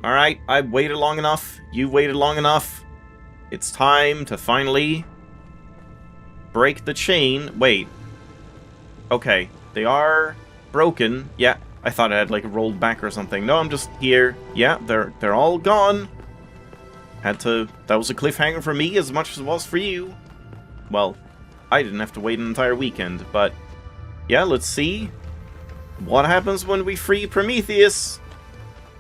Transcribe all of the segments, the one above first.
Alright, I've waited long enough. You waited long enough. It's time to finally break the chain. Wait. Okay, they are broken. Yeah, I thought I had like rolled back or something. No, I'm just here. Yeah, they're all gone. That was a cliffhanger for me as much as it was for you. Well, I didn't have to wait an entire weekend, but yeah, let's see what happens when we free Prometheus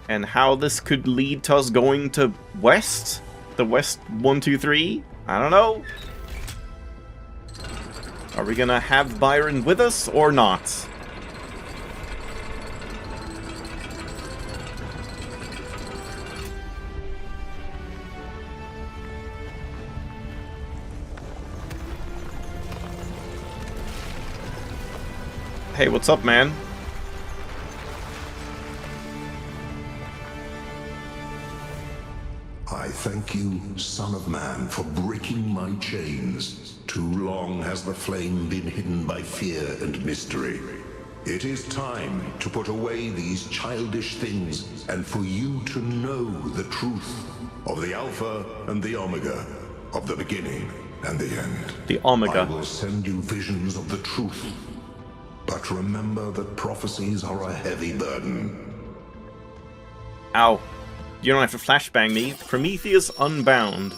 and how this could lead to us going to West? The West 123? I don't know. Are we gonna have Byron with us or not? Hey, what's up, man? I thank you, Son of Man, for breaking my chains. Too long has the flame been hidden by fear and mystery. It is time to put away these childish things and for you to know the truth of the Alpha and the Omega, of the beginning and the end. The Omega. I will send you visions of the truth. But remember that prophecies are a heavy burden. Ow. You don't have to flashbang me. Prometheus Unbound.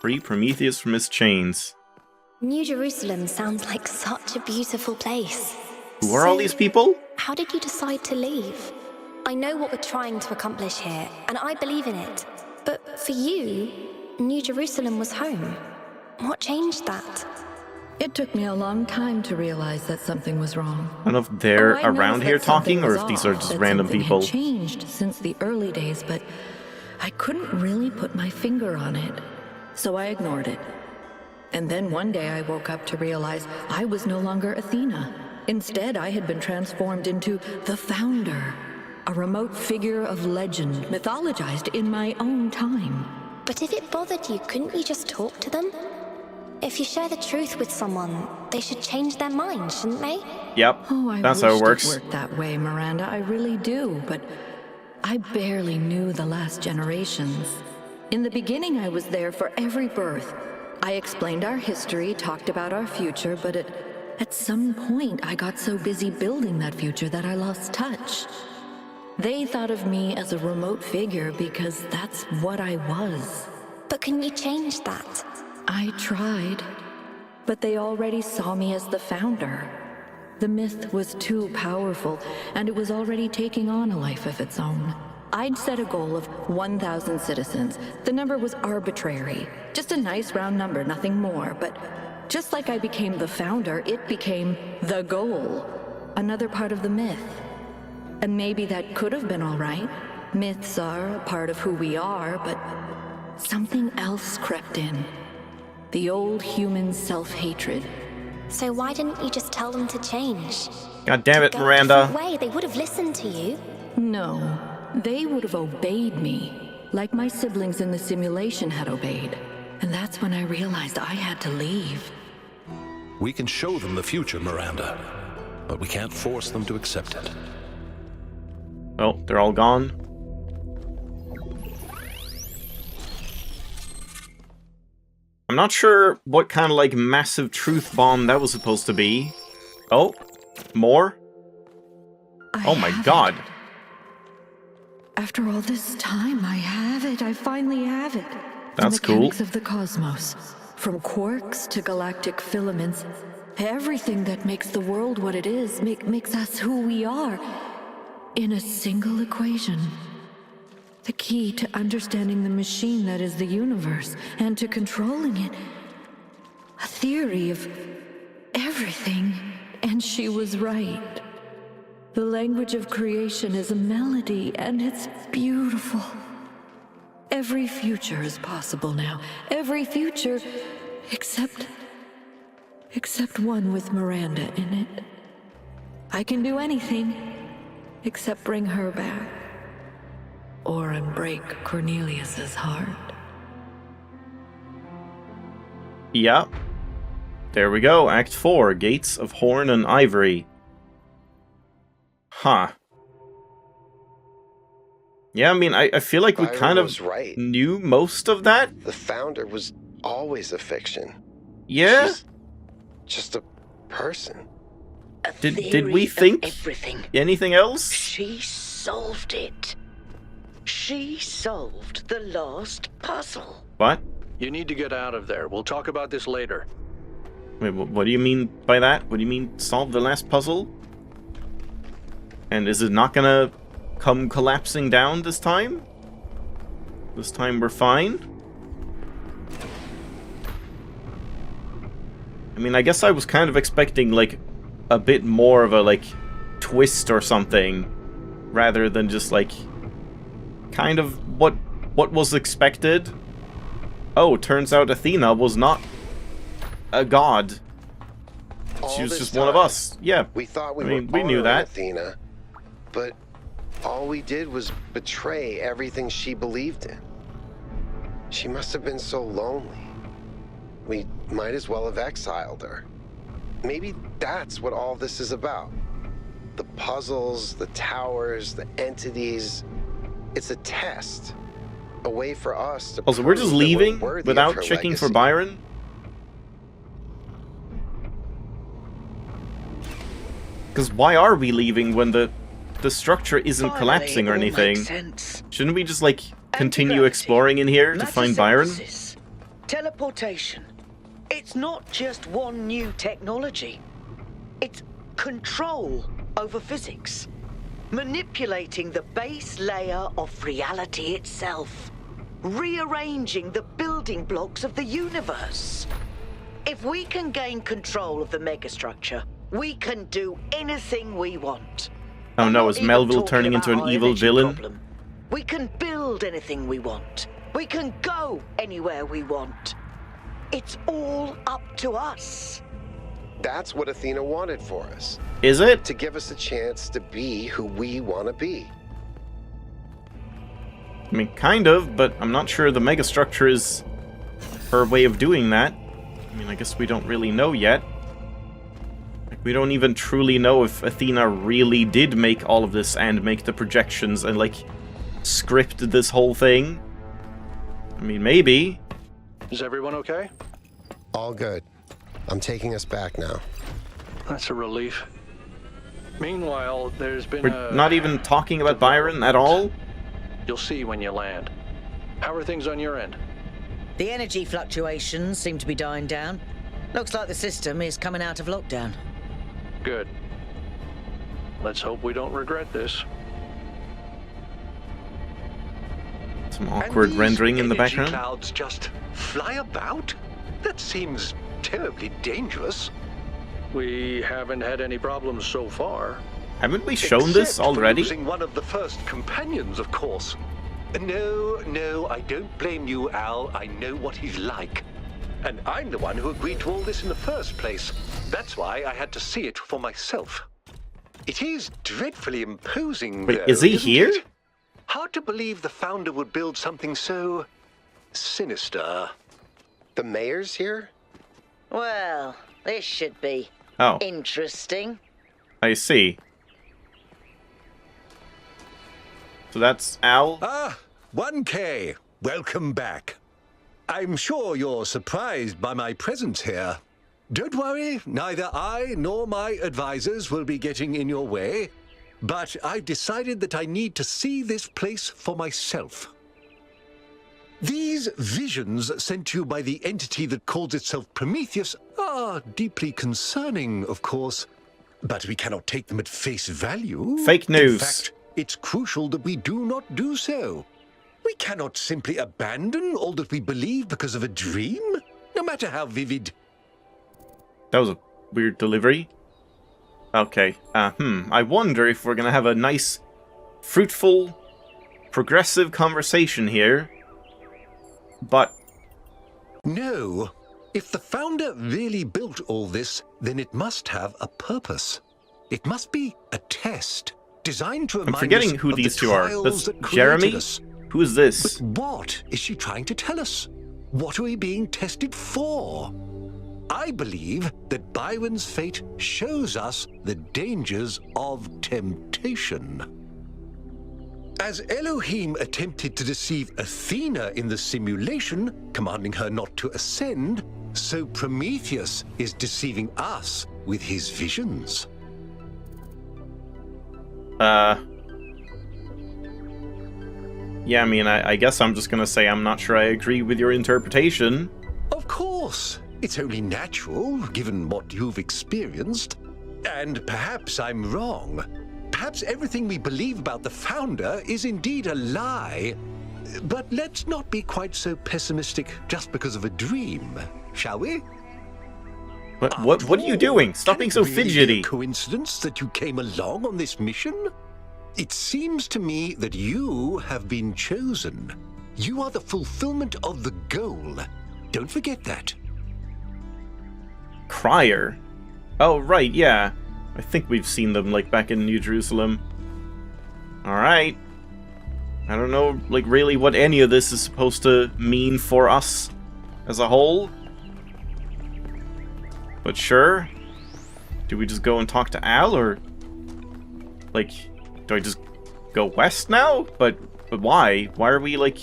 Free Prometheus from his chains. New Jerusalem sounds like such a beautiful place. Who are all these people? How did you decide to leave? I know what we're trying to accomplish here, and I believe in it. But for you, New Jerusalem was home. What changed that? It took me a long time to realize that something was wrong. I don't know if they're I around noticed here that something talking or was if these are off, just that random something people. had changed since the early days, but I couldn't really put my finger on it. So I ignored it. And then one day I woke up to realize I was no longer Athena. Instead, I had been transformed into the Founder, a remote figure of legend, mythologized in my own time. But if it bothered you, couldn't you just talk to them? If you share the truth with someone, they should change their mind, shouldn't they? Yep, Oh, I that's how it wished works. it worked that way, Miranda. I really do, but I barely knew the last generations. In the beginning, I was there for every birth. I explained our history, talked about our future, but at some point, I got so busy building that future that I lost touch. They thought of me as a remote figure because that's what I was. But can you change that? I tried, but they already saw me as the Founder. The myth was too powerful, and it was already taking on a life of its own. I'd set a goal of 1,000 citizens. The number was arbitrary, just a nice round number, nothing more. But just like I became the Founder, it became the goal, another part of the myth. And maybe that could have been all right. Myths are a part of who we are, but something else crept in. The old human self-hatred. So why didn't you just tell them to change? God damn it, Go a Miranda. different way, they would have listened to you. No, they would have obeyed me, like my siblings in the simulation had obeyed. And that's when I realized I had to leave. We can show them the future, Miranda, but we can't force them to accept it. Oh, they're all gone. I'm not sure what kind of like massive truth bomb that was supposed to be. Oh, more? Oh my god. After all this time, I have it. I finally have it. That's the cool. mechanics of the cosmos. From quarks to galactic filaments. Everything that makes the world what it is, makes us who we are. In a single equation. The key to understanding the machine that is the universe, and to controlling it. A theory of everything. And she was right. The language of creation is a melody, and it's beautiful. Every future is possible now. Every future, except one with Miranda in it. I can do anything, except bring her back. Or unbreak Cornelius's heart. Yeah. There we go, Act 4, Gates of Horn and Ivory. Huh. Yeah, I mean, I feel like we Byron kind of was right. knew most of that. The founder was always a fiction. Yeah? She's just a person. Did we think everything? anything else? She solved it. She solved the last puzzle. What? You need to get out of there. We'll talk about this later. Wait, what do you mean by that? What do you mean solve the last puzzle? And is it not gonna come collapsing down this time? This time we're fine? I mean, I guess I was kind of expecting, like, a bit more of a, like, twist or something, rather than just, like, kind of what was expected. Oh, turns out Athena was not a god. She was just one of us. Yeah, We thought we we were knew honoring that. Athena, but all we did was betray everything she believed in. She must have been so lonely. We might as well have exiled her. Maybe that's what all this is about. The puzzles, the towers, the entities. It's a test. A way for us to Also, we're just prove that we're leaving worthy of without her checking for legacy. Byron? Because why are we leaving when the structure isn't Finally, collapsing or it all anything? makes sense. Shouldn't we just, like, continue Anti-gravity, exploring in here to matter find Byron? synthesis, teleportation. It's not just one new technology. It's control over physics. Manipulating the base layer of reality itself. Rearranging the building blocks of the universe. If we can gain control of the megastructure, we can do anything we want. Oh I'm no, not is even Melville talking turning into about an our evil energy villain? problem. We can build anything we want. We can go anywhere we want. It's all up to us. That's what Athena wanted for us. Is it? To give us a chance to be who we want to be. I mean, kind of, but I'm not sure the megastructure is her way of doing that. I mean, I guess we don't really know yet. Like, we don't even truly know if Athena really did make all of this and make the projections and, like, scripted this whole thing. I mean, maybe. Is everyone okay? All good. I'm taking us back now. That's a relief. Meanwhile, there's been We're not even talking about Byron at all? You'll see when you land. How are things on your end? The energy fluctuations seem to be dying down. Looks like the system is coming out of lockdown. Good. Let's hope we don't regret this. Some awkward rendering in the background. Clouds just fly about? That seems terribly dangerous. We haven't had any problems so far. Haven't we shown this Except for already? losing one of the first companions, of course. No, I don't blame you, Al. I know what he's like. And I'm the one who agreed to all this in the first place. That's why I had to see it for myself. It is dreadfully imposing, Wait, though, is he isn't here? it? Hard to believe the founder would build something so sinister. The mayor's here? Well, this should be Oh, interesting. I see. So that's Al? Ah, 1K. Welcome back. I'm sure you're surprised by my presence here. Don't worry, neither I nor my advisors will be getting in your way. But I've decided that I need to see this place for myself. These visions sent to you by the entity that calls itself Prometheus are deeply concerning, of course. But we cannot take them at face value. Fake news. In fact, it's crucial that we do not do so. We cannot simply abandon all that we believe because of a dream, no matter how vivid. That was a weird delivery. Okay, I wonder if we're gonna have a nice, fruitful, progressive conversation here. But No. If the founder really built all this, then it must have a purpose. It must be a test, designed to remind I'm forgetting us who of the these two are. trials That's that created Jeremy? us. Who is this? But what is she trying to tell us? What are we being tested for? I believe that Byron's fate shows us the dangers of temptation. As Elohim attempted to deceive Athena in the simulation, commanding her not to ascend, so Prometheus is deceiving us with his visions. Yeah, I mean, I guess I'm just gonna say I'm not sure I agree with your interpretation. Of course. It's only natural, given what you've experienced. And perhaps I'm wrong. Perhaps everything we believe about the Founder is indeed a lie. But let's not be quite so pessimistic just because of a dream, shall we? What are you doing? Stop being so fidgety. Coincidence that you came along on this mission? It seems to me that you have been chosen. You are the fulfillment of the goal. Don't forget that. Crier? Oh, right, yeah. I think we've seen them, like, back in New Jerusalem. Alright. I don't know, like, really what any of this is supposed to mean for us as a whole. But sure. Do we just go and talk to Al, or... like, do I just go west now? But why? Why are we, like...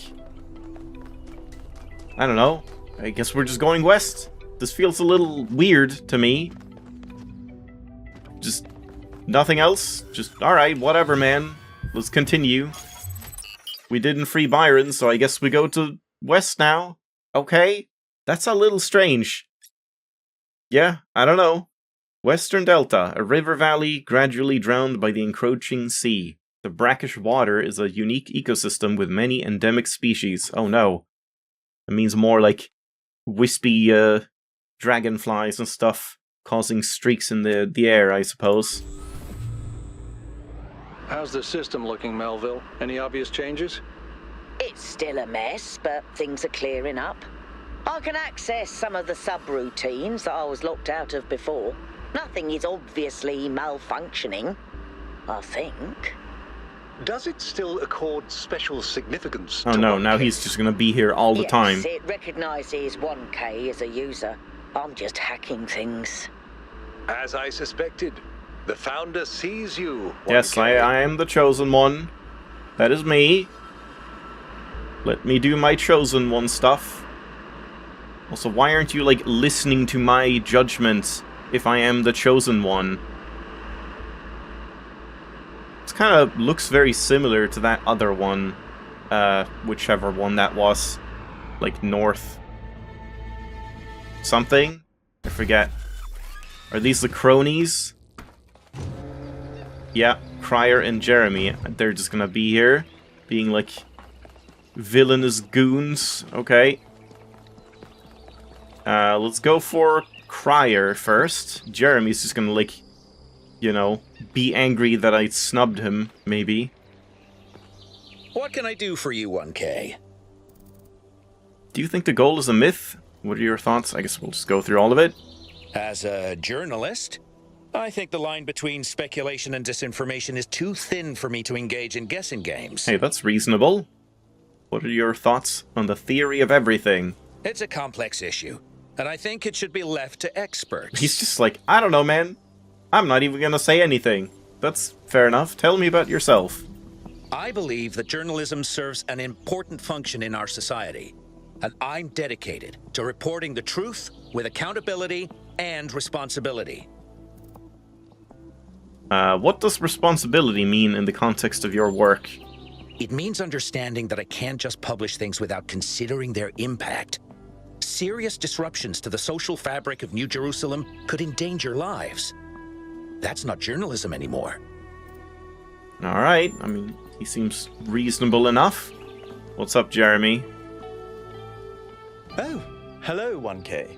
I don't know. I guess we're just going west. This feels a little weird to me. Just nothing else? Just, alright, whatever, man. Let's continue. We didn't free Byron, so I guess we go to west now. Okay? That's a little strange. Yeah, I don't know. Western Delta, a river valley gradually drowned by the encroaching sea. The brackish water is a unique ecosystem with many endemic species. Oh no. It means more like wispy dragonflies and stuff, causing streaks in the air, I suppose. How's the system looking, Melville? Any obvious changes? It's still a mess, but things are clearing up. I can access some of the subroutines that I was locked out of before. Nothing is obviously malfunctioning, I think. Does it still accord special significance? Oh no, now he's just gonna be here all the time. Yes, it recognizes 1K as a user. I'm just hacking things. As I suspected, the Founder sees you. 1K. Yes, I am the Chosen One. That is me. Let me do my Chosen One stuff. Also, why aren't you, like, listening to my judgments if I am the Chosen One? This kind of looks very similar to that other one. Whichever one that was. Like, north. Something? I forget. Are these the cronies? Yeah, Crier and Jeremy. They're just gonna be here. Being, like, villainous goons. Okay. Let's go for Crier first. Jeremy's just gonna, like, you know, be angry that I snubbed him, maybe. What can I do for you, 1K? Do you think the goal is a myth? What are your thoughts? I guess we'll just go through all of it. As a journalist, I think the line between speculation and disinformation is too thin for me to engage in guessing games. Hey, that's reasonable. What are your thoughts on the theory of everything? It's a complex issue, and I think it should be left to experts. He's just like, I don't know, man. I'm not even gonna say anything. That's fair enough. Tell me about yourself. I believe that journalism serves an important function in our society, and I'm dedicated to reporting the truth with accountability and responsibility. What does responsibility mean in the context of your work? It means understanding that I can't just publish things without considering their impact. Serious disruptions to the social fabric of New Jerusalem could endanger lives. That's not journalism anymore. Alright, I mean, he seems reasonable enough. What's up, Jeremy? Oh, hello, 1K.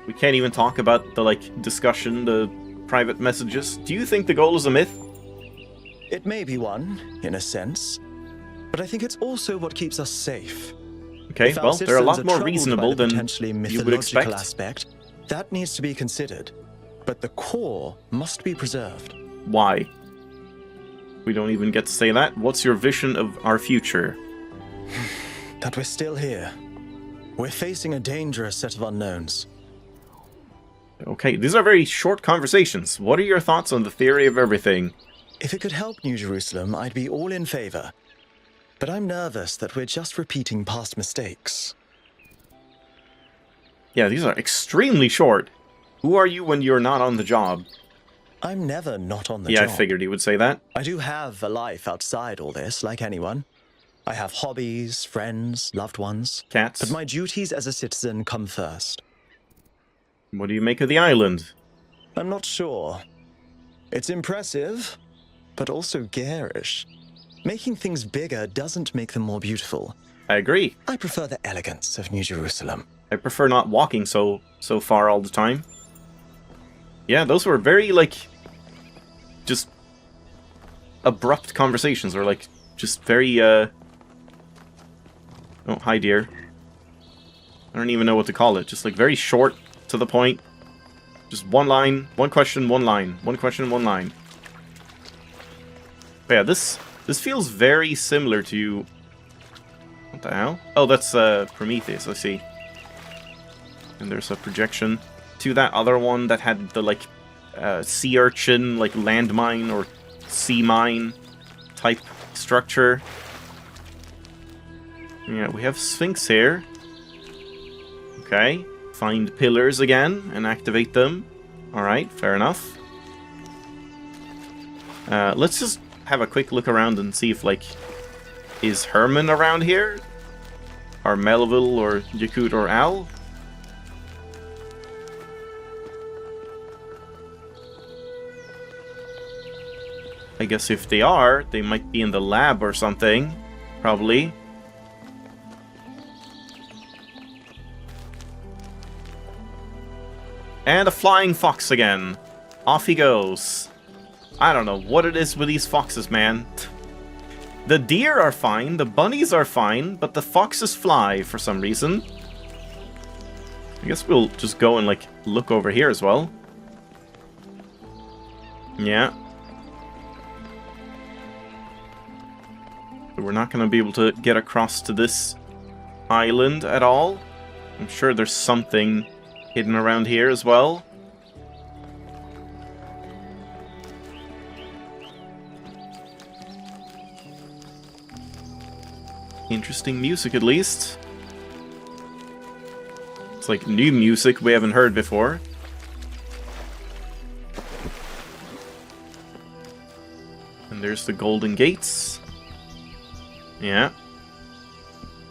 We can't even talk about the, like, discussion, the private messages. Do you think the goal is a myth? It may be one, in a sense, but I think it's also what keeps us safe. Okay, well, they're a lot more troubled reasonable by the than potentially you would expect. mythological aspect. That needs to be considered, but the core must be preserved. Why? We don't even get to say that. What's your vision of our future? That we're still here. We're facing a dangerous set of unknowns. Okay, these are very short conversations. What are your thoughts on the theory of everything? If it could help New Jerusalem, I'd be all in favor. But I'm nervous that we're just repeating past mistakes. Yeah, these are extremely short. Who are you when you're not on the job? I'm never not on the job. job. Yeah, I figured he would say that. I do have a life outside all this, like anyone. I have hobbies, friends, loved ones. Cats. But my duties as a citizen come first. What do you make of the island? I'm not sure. It's impressive, but also garish. Making things bigger doesn't make them more beautiful. I agree. I prefer the elegance of New Jerusalem. I prefer not walking so far all the time. Yeah, those were very, like, just abrupt conversations, or, like, just very, Oh, hi, dear. I don't even know what to call it. Just, like, very short, to the point. Just one line, one question, one line. One question, one line. But yeah, this feels very similar to... What the hell? Oh, that's, Prometheus, I see. And there's a projection to that other one that had the, like, sea urchin, like, landmine or sea mine type structure. Yeah, we have Sphinx here. Okay. Find pillars again and activate them. Alright, fair enough. Let's just have a quick look around and see if, like, is Herman around here? Or Melville, or Yakut, or Al? I guess if they are, they might be in the lab or something. Probably. And a flying fox again. Off he goes. I don't know what it is with these foxes, man. The deer are fine, the bunnies are fine, but the foxes fly for some reason. I guess we'll just go and, like, look over here as well. Yeah. But we're not going to be able to get across to this island at all. I'm sure there's something hidden around here as well. Interesting music, at least. It's like new music we haven't heard before. And there's the Golden Gates. Yeah.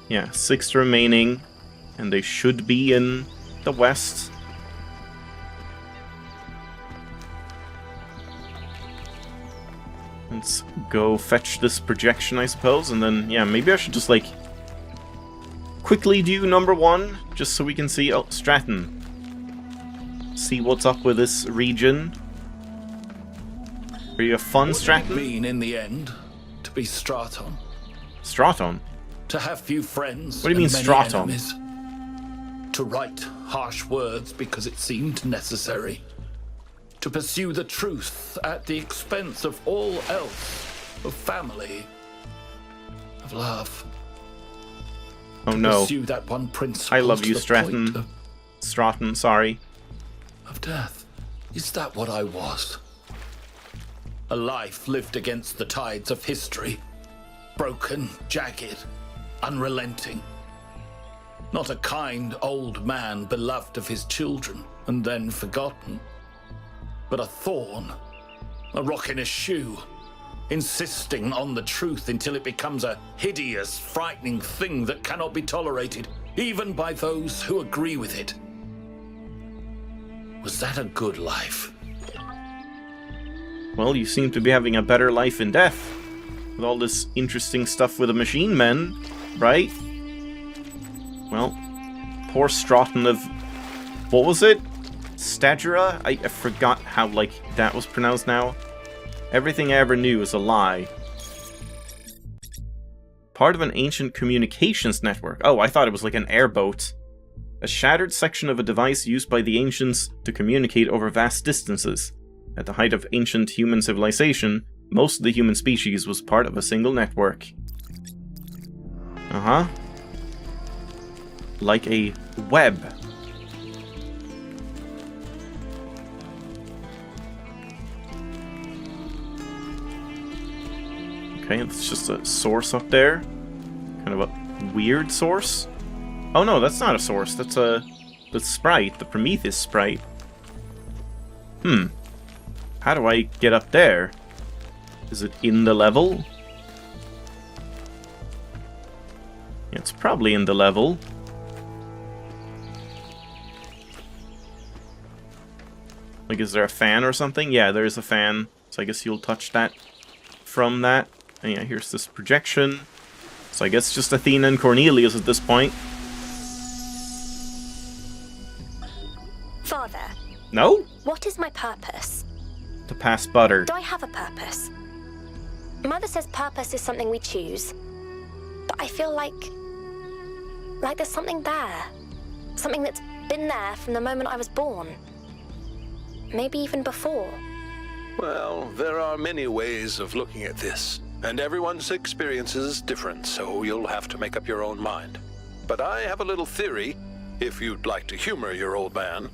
Yeah, 6 remaining. And they should be in the west. Let's go fetch this projection, I suppose, and then, yeah, maybe I should just, like, quickly do number 1, just so we can see... Oh, Stratton. See what's up with this region. Are you a fun Stratton? What does it mean, in the end, to be Straton? Straton? To have few friends. What do you mean, Straton? Enemies. To write harsh words because it seemed necessary. To pursue the truth at the expense of all else, of family, of love. Oh to no. Pursue that one principle. I love you, Stratton. Stratton, sorry. Of death. Is that what I was? A life lived against the tides of history. Broken, jagged, unrelenting. Not a kind old man beloved of his children and then forgotten. But a thorn, a rock in a shoe, insisting on the truth until it becomes a hideous, frightening thing that cannot be tolerated, even by those who agree with it. Was that a good life? Well, you seem to be having a better life in death. With all this interesting stuff with the machine men, right? Well, poor Stratton of... What was it? Stagira? I forgot how, like, that was pronounced now. Everything I ever knew is a lie. Part of an ancient communications network. Oh, I thought it was like an airboat. A shattered section of a device used by the ancients to communicate over vast distances. At the height of ancient human civilization, most of the human species was part of a single network. Uh-huh. Like a web. Okay, it's just a source up there. Kind of a weird source. Oh no, that's not a source. That's the sprite, the Prometheus sprite. How do I get up there? Is it in the level? Yeah, it's probably in the level. Like, is there a fan or something? Yeah, there is a fan. So I guess you'll touch that from that. And yeah, here's this projection. So I guess just Athena and Cornelius at this point. Father. No? What is my purpose? To pass butter. Do I have a purpose? Mother says purpose is something we choose. But I feel like there's something there. Something that's been there from the moment I was born. Maybe even before. Well, there are many ways of looking at this, and everyone's experience is different, so you'll have to make up your own mind. But I have a little theory, if you'd like to humor your old man.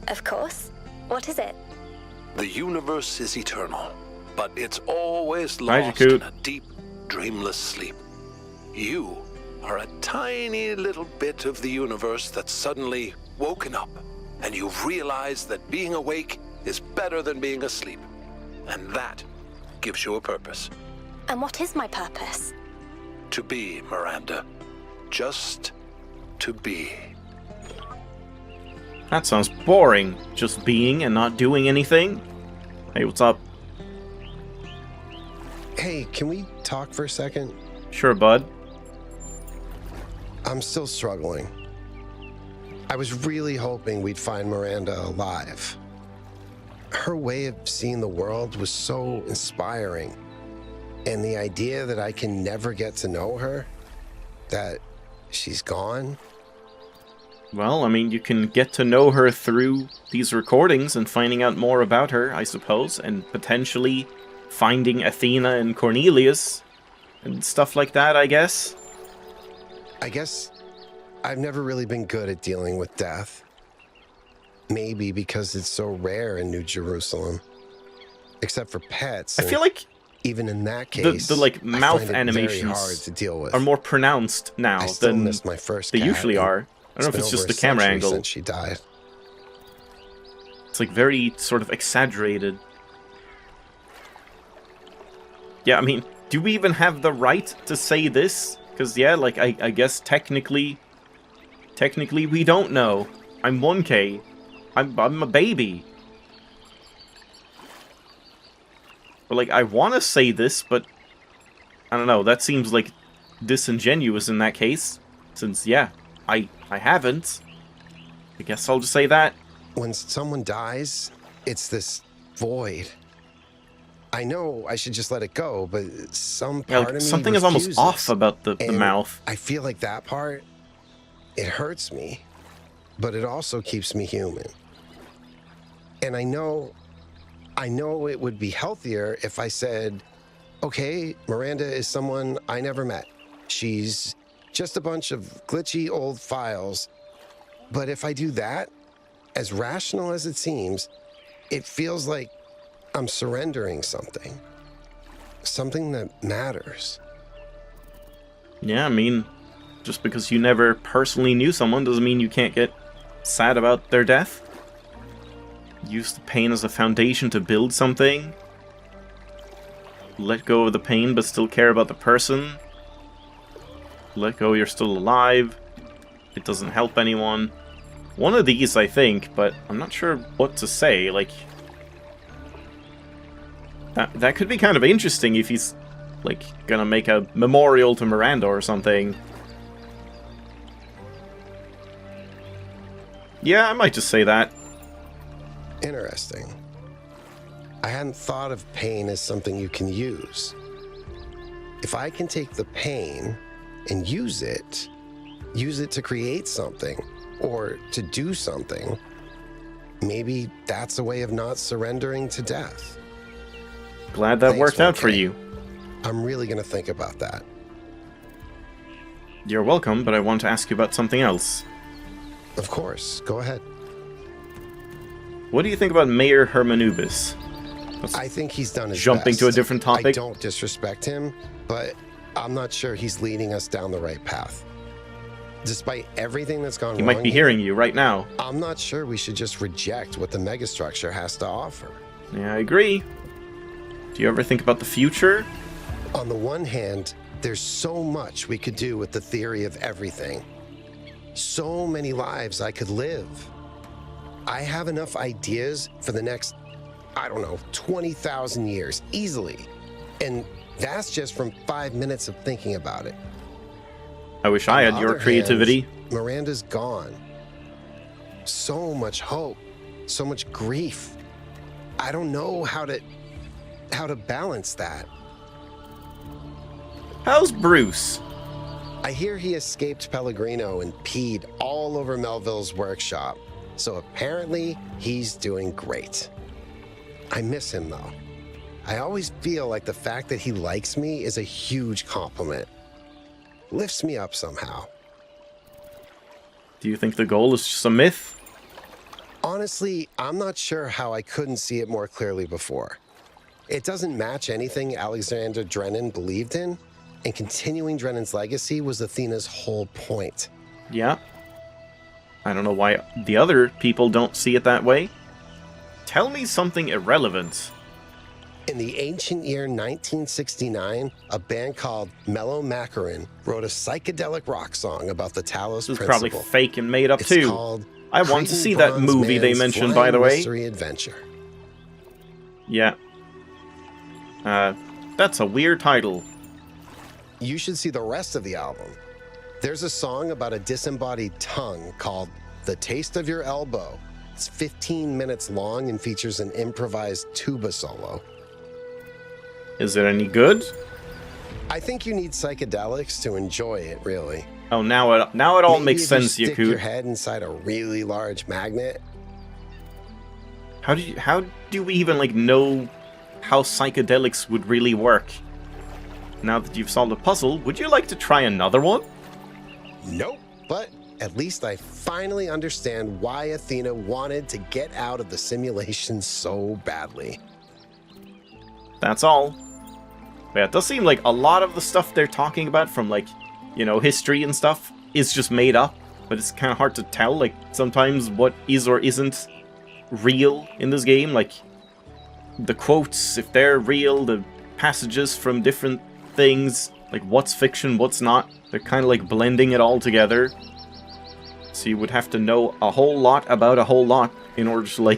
Of course. What is it? The universe is eternal, but it's always Hi, lost Jakub. in a deep, dreamless sleep. You are a tiny little bit of the universe that's suddenly woken up, and you've realized that being awake is better than being asleep. And that gives you a purpose. And what is my purpose? To be, Miranda. Just to be. That sounds boring. Just being and not doing anything. Hey, what's up? Hey, can we talk for a second? Sure, bud. I'm still struggling. I was really hoping we'd find Miranda alive. Her way of seeing the world was so inspiring. And the idea that I can never get to know her, that she's gone. Well, I mean, you can get to know her through these recordings and finding out more about her, I suppose, and potentially finding Athena and Cornelius and stuff like that, I guess. I guess I've never really been good at dealing with death. Maybe because it's so rare in New Jerusalem. Except for pets. I feel like even in that case, the like mouth I find it animations very hard to deal with. are more pronounced now I still than miss my first they cat, usually and are. I don't know if been it's just over the a camera century angle. since she died. It's like very sort of exaggerated. Yeah, I mean, do we even have the right to say this? Because yeah, like I guess technically we don't know. I'm 1K. I'm a baby. But like I want to say this, but I don't know. That seems like disingenuous in that case, since yeah, I haven't. I guess I'll just say that. When someone dies, it's this void. I know I should just let it go, but some Yeah, part like, of me something is almost refuses. off about the And mouth. I feel like that part, it hurts me, but it also keeps me human. And I know it would be healthier if I said, okay, Miranda is someone I never met. She's just a bunch of glitchy old files. But if I do that, as rational as it seems, it feels like I'm surrendering something. Something that matters. Yeah, I mean, just because you never personally knew someone doesn't mean you can't get sad about their death. Use the pain as a foundation to build something. Let go of the pain but still care about the person. Let go, you're still alive. It doesn't help anyone. One of these, I think, but I'm not sure what to say. Like, that could be kind of interesting if he's, like, gonna make a memorial to Miranda or something. Yeah, I might just say that. Interesting. I hadn't thought of pain as something you can use. If I can take the pain and use it to create something, or to do something, maybe that's a way of not surrendering to death. Glad that worked out for you. I'm really gonna think about that. You're welcome, but I want to ask you about something else. Of course, go ahead. What do you think about Mayor Hermanubis? I think he's done his jumping best. to a different topic. I don't disrespect him, but I'm not sure he's leading us down the right path. Despite everything that's gone He wrong, might be hearing you right now. I'm not sure we should just reject what the megastructure has to offer. Yeah, I agree. Do you ever think about the future? On the one hand, there's so much we could do with the theory of everything. So many lives I could live. I have enough ideas for the next, I don't know, 20,000 years, easily. And that's just from 5 minutes of thinking about it. I wish I had your creativity. Hand, Miranda's gone. So much hope, so much grief. I don't know how to balance that. How's Bruce? I hear he escaped Pellegrino and peed all over Melville's workshop. So apparently, he's doing great. I miss him, though. I always feel like the fact that he likes me is a huge compliment. Lifts me up somehow. Do you think the goal is just a myth? Honestly, I'm not sure how I couldn't see it more clearly before. It doesn't match anything Alexander Drennan believed in, and continuing Drennan's legacy was Athena's whole point. Yeah. I don't know why the other people don't see it that way. Tell me something irrelevant. In the ancient year 1969, a band called Mellow Macaron wrote a psychedelic rock song about the Talos This is principle. probably fake and made up It's too. called I want to Cretan see that Bronze movie they Man's mentioned, Flying by the way. Mystery Adventure. Yeah. That's a weird title. You should see the rest of the album. There's a song about a disembodied tongue called The Taste of Your Elbow. It's 15 minutes long and features an improvised tuba solo. Is it any good? I think you need psychedelics to enjoy it, really. Oh, now it all Maybe makes if you sense, stick your Yakut. head inside a really large magnet. How do we even know how psychedelics would really work? Now that you've solved a puzzle, would you like to try another one? Nope. But at least I finally understand why Athena wanted to get out of the simulation so badly. That's all. But yeah, it does seem like a lot of the stuff they're talking about from, history and stuff is just made up. But it's kind of hard to tell, sometimes what is or isn't real in this game. Like, the quotes, if they're real, the passages from different things, what's fiction, what's not. They're kind of blending it all together. So you would have to know a whole lot about a whole lot in order to,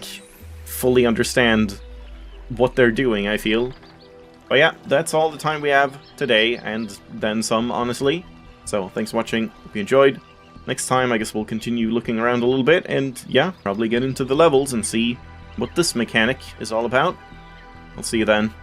fully understand what they're doing, I feel. But yeah, that's all the time we have today, and then some, honestly. So, thanks for watching. Hope you enjoyed. Next time, I guess we'll continue looking around a little bit, and yeah, probably get into the levels and see what this mechanic is all about. I'll see you then.